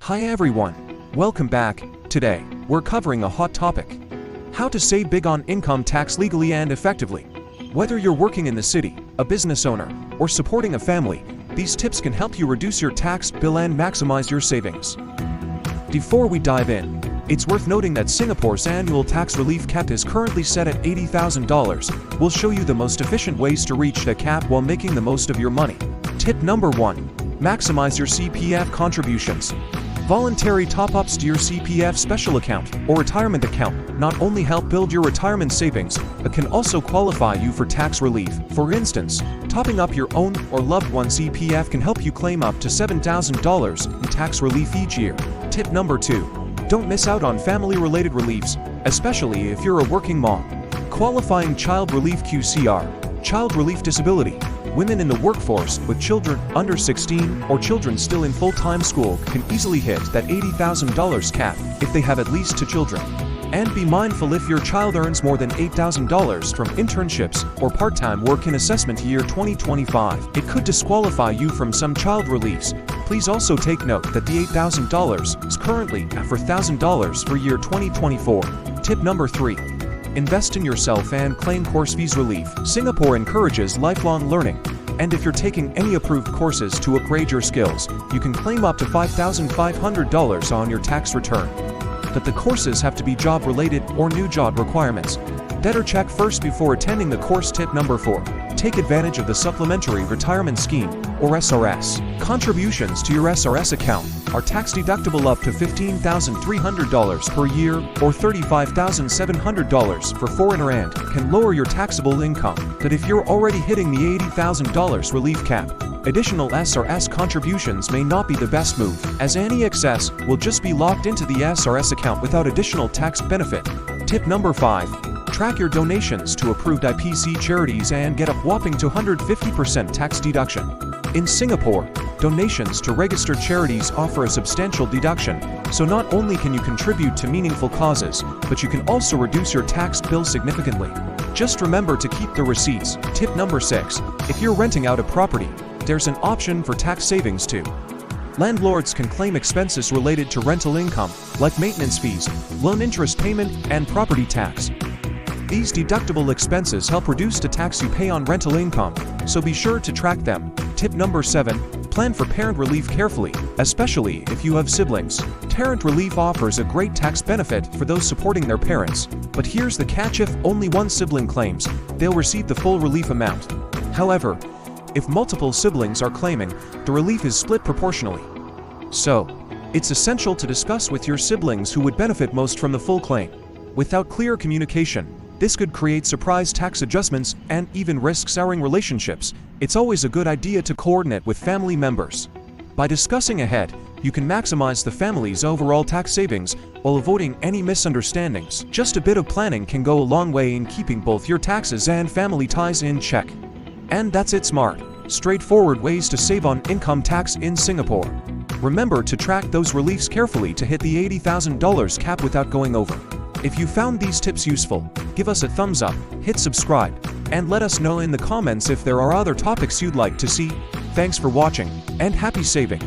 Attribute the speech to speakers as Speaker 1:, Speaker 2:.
Speaker 1: Hi everyone, welcome back. Today, we're covering a hot topic. How to save big on income tax legally and effectively. Whether you're working in the city, a business owner, or supporting a family, these tips can help you reduce your tax bill and maximize your savings. Before we dive in, it's worth noting that Singapore's annual tax relief cap is currently set at $80,000. We'll show you the most efficient ways to reach the cap while making the most of your money. Tip number 1. Maximize your CPF contributions. Voluntary top-ups to your CPF special account or retirement account not only help build your retirement savings, but can also qualify you for tax relief. For instance, topping up your own or loved one's CPF can help you claim up to $7,000 in tax relief each year. Tip number 2. Don't miss out on family-related reliefs, especially if you're a working mom. Qualifying Child Relief QCR, Child Relief Disability. Women in the workforce with children under 16 or children still in full-time school can easily hit that $80,000 cap if they have at least 2 children. And be mindful if your child earns more than $8,000 from internships or part-time work in assessment year 2025. It could disqualify you from some child reliefs. Please also take note that the $8,000 is currently at $4,000 for year 2024. Tip number 3. Invest in yourself and claim course fees relief. Singapore encourages lifelong learning, and if you're taking any approved courses to upgrade your skills, you can claim up to $5,500 on your tax return. But the courses have to be job-related or new job requirements. Better check first before attending the course. Tip number 4. Take advantage of the Supplementary Retirement Scheme, or SRS. Contributions to your SRS account are tax-deductible up to $15,300 per year or $35,700 for foreigner and can lower your taxable income. But if you're already hitting the $80,000 relief cap, additional SRS contributions may not be the best move, as any excess will just be locked into the SRS account without additional tax benefit. Tip number 5. Track your donations to approved IPC charities and get a whopping 250% tax deduction. In Singapore, donations to registered charities offer a substantial deduction, so not only can you contribute to meaningful causes, but you can also reduce your tax bill significantly. Just remember to keep the receipts. Tip number 6. If you're renting out a property, there's an option for tax savings too. Landlords can claim expenses related to rental income, like maintenance fees, loan interest payment, and property tax. These deductible expenses help reduce the tax you pay on rental income, so be sure to track them. Tip number 7. Plan for parent relief carefully, especially if you have siblings. Parent relief offers a great tax benefit for those supporting their parents, but here's the catch: if only one sibling claims, they'll receive the full relief amount. However, if multiple siblings are claiming, the relief is split proportionally. So, it's essential to discuss with your siblings who would benefit most from the full claim. Without clear communication, this could create surprise tax adjustments and even risk souring relationships. It's always a good idea to coordinate with family members. By discussing ahead, you can maximize the family's overall tax savings while avoiding any misunderstandings. Just a bit of planning can go a long way in keeping both your taxes and family ties in check. And that's it. Smart, straightforward ways to save on income tax in Singapore. Remember to track those reliefs carefully to hit the $80,000 cap without going over. If you found these tips useful, give us a thumbs up, hit subscribe, and let us know in the comments if there are other topics you'd like to see. Thanks for watching, and happy saving!